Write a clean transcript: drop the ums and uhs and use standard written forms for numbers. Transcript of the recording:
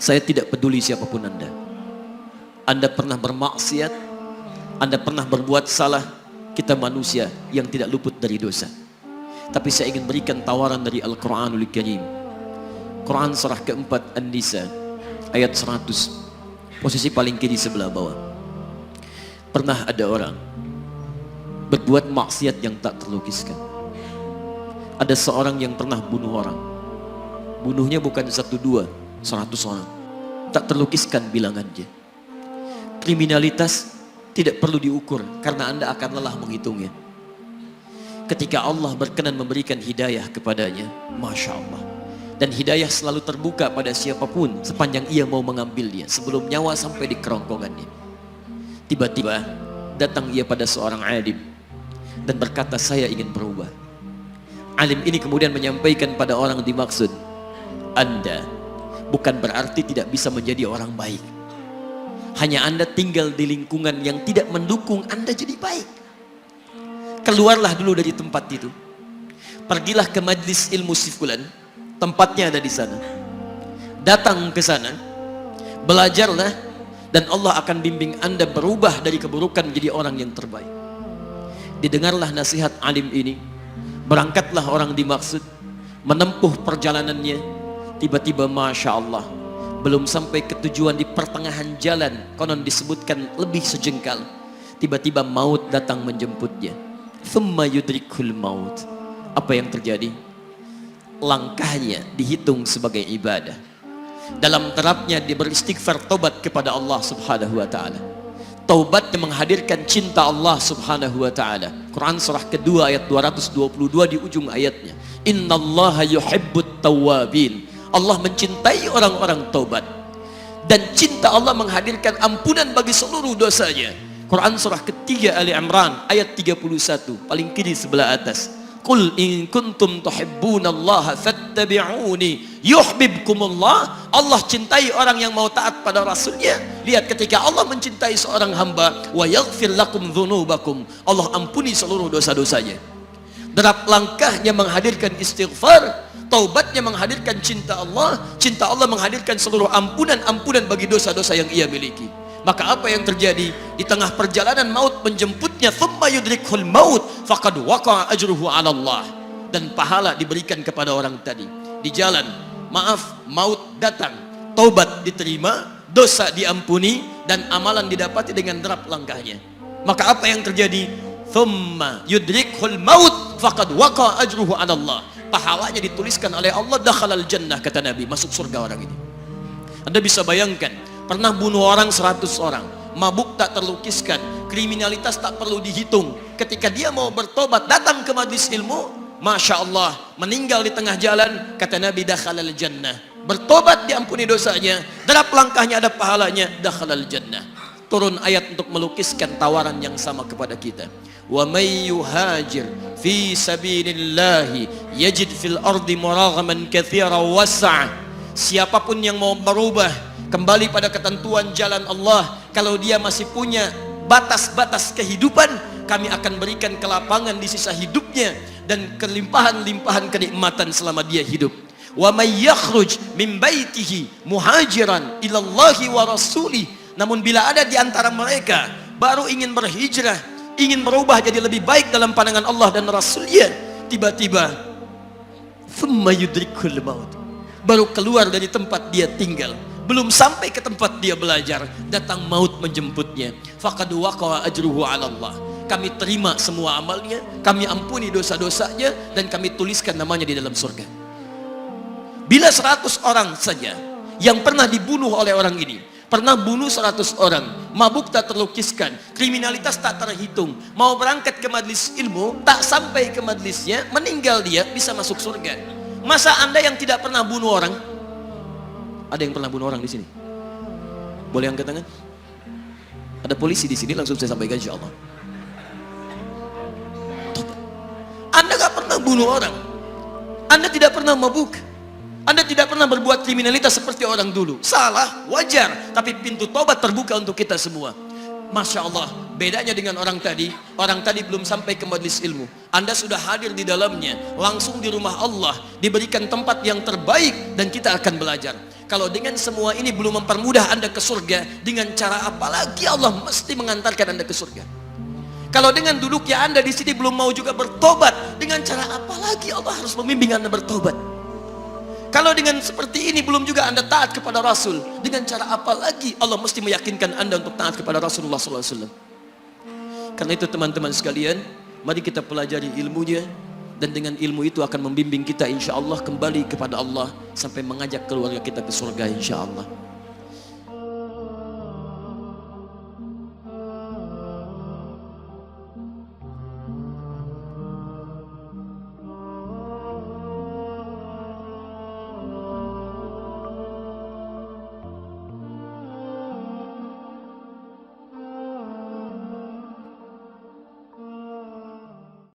Saya tidak peduli siapapun Anda. Anda pernah bermaksiat, Anda pernah berbuat salah. Kita manusia yang tidak luput dari dosa. Tapi saya ingin berikan tawaran dari Al-Quranul Karim. Quran surah keempat An-Nisa ayat 100, posisi paling kiri sebelah bawah. Pernah ada orang berbuat maksiat yang tak terlukiskan. Ada seorang yang pernah bunuh orang. Bunuhnya bukan 1, 2, 100 orang. Tak terlukiskan bilangannya. Kriminalitas tidak perlu diukur karena Anda akan lelah menghitungnya. Ketika Allah berkenan memberikan hidayah kepadanya, Masya Allah. Dan hidayah selalu terbuka pada siapapun sepanjang ia mau mengambilnya sebelum nyawa sampai di kerongkongannya. Tiba-tiba datang ia pada seorang alim dan berkata, saya ingin berubah. Alim ini kemudian menyampaikan pada orang dimaksud, Anda bukan berarti tidak bisa menjadi orang baik. Hanya Anda tinggal di lingkungan yang tidak mendukung Anda jadi baik. Keluarlah dulu dari tempat itu. Pergilah ke majlis ilmu si fulan, tempatnya ada di sana. Datang ke sana, belajarlah, dan Allah akan bimbing Anda berubah dari keburukan menjadi orang yang terbaik. Didengarlah nasihat alim ini. Berangkatlah orang dimaksud, menempuh perjalanannya. Tiba-tiba Masya Allah, belum sampai ke tujuan, di pertengahan jalan, konon disebutkan lebih sejengkal, tiba-tiba maut datang menjemputnya. Thumma yudrikul maut. Apa yang terjadi? Langkahnya dihitung sebagai ibadah. Dalam terapnya dia beristighfar, tobat kepada Allah subhanahu wa ta'ala. Taubat yang menghadirkan cinta Allah subhanahu wa ta'ala. Quran surah kedua ayat 222 di ujung ayatnya. Innallaha yuhibbut tawwabin. Allah mencintai orang-orang taubat. Dan cinta Allah menghadirkan ampunan bagi seluruh dosanya. Quran surah ketiga Ali Imran ayat 31, paling kiri sebelah atas. Qul in kuntum tuhibbunallaha fattabi'uni yuhibbukumullah. Allah cintai orang yang mau taat pada Rasulnya. Lihat, ketika Allah mencintai seorang hamba, wa yaghfir lakum dzunubakum, Allah ampuni seluruh dosa-dosanya. Derap langkahnya menghadirkan istighfar, taubatnya menghadirkan cinta Allah menghadirkan seluruh ampunan bagi dosa-dosa yang ia miliki. Maka apa yang terjadi? Di tengah perjalanan maut menjemputnya, thumma yudrikhul maut faqad waqa'a ajruhu 'ala Allah. Dan pahala diberikan kepada orang tadi. Di jalan, maaf, maut datang, taubat diterima, dosa diampuni, dan amalan didapati dengan derap langkahnya. Maka apa yang terjadi? Thumma yudrikhul maut faqad waqa'a ajruhu 'ala Allah. Pahalanya dituliskan oleh Allah, dakhalal jannah, kata Nabi, masuk surga orang ini. Anda bisa bayangkan, pernah bunuh orang 100 orang, mabuk tak terlukiskan, kriminalitas tak perlu dihitung. Ketika dia mau bertobat, datang ke majlis ilmu, Masya Allah, meninggal di tengah jalan, kata Nabi, dakhalal jannah. Bertobat diampuni dosanya, derap langkahnya ada pahalanya, dakhalal jannah. Turun ayat untuk melukiskan tawaran yang sama kepada kita. Wa may yuhajir fi sabilillahi yajid fil ardi muraghaman katsiran was'a. Siapapun yang mau berubah kembali pada ketentuan jalan Allah, kalau dia masih punya batas-batas kehidupan, kami akan berikan kelapangan di sisa hidupnya dan kelimpahan-limpahan kenikmatan selama dia hidup. Wa may yakhruj min baitihi muhajiran ilallahi wa rasulih. Namun bila ada di antara mereka baru ingin berhijrah, ingin berubah jadi lebih baik dalam pandangan Allah dan Rasulnya, tiba-tiba thumma yudrikul maut, baru keluar dari tempat dia tinggal, belum sampai ke tempat dia belajar, datang maut menjemputnya. Faqad waqa'a ajruhu 'ala Allah. Kami terima semua amalnya, kami ampuni dosa-dosanya, dan kami tuliskan namanya di dalam surga. Bila 100 orang saja yang pernah dibunuh oleh orang ini, pernah bunuh 100 orang, mabuk tak terlukiskan, kriminalitas tak terhitung, mau berangkat ke majlis ilmu, tak sampai ke majlisnya, meninggal dia, bisa masuk surga. Masa Anda yang tidak pernah bunuh orang? Ada yang pernah bunuh orang di sini? Boleh angkat tangan? Ada polisi di sini, langsung saya sampaikan insyaallah. Anda gak pernah bunuh orang, Anda tidak pernah mabuk, Anda tidak pernah berbuat kriminalitas seperti orang dulu. Salah, wajar, tapi pintu tobat terbuka untuk kita semua. Masya Allah, bedanya dengan orang tadi belum sampai ke majlis ilmu, Anda sudah hadir di dalamnya, langsung di rumah Allah, diberikan tempat yang terbaik, dan kita akan belajar. Kalau dengan semua ini belum mempermudah Anda ke surga, dengan cara apa lagi Allah mesti mengantarkan Anda ke surga? Kalau dengan duduknya Anda di sini belum mau juga bertobat, dengan cara apa lagi Allah harus membimbing Anda bertobat? Kalau dengan seperti ini belum juga Anda taat kepada Rasul, dengan cara apa lagi Allah mesti meyakinkan Anda untuk taat kepada Rasulullah SAW? Karena itu teman-teman sekalian, mari kita pelajari ilmunya, dan dengan ilmu itu akan membimbing kita insya Allah kembali kepada Allah sampai mengajak keluarga kita ke surga insya Allah.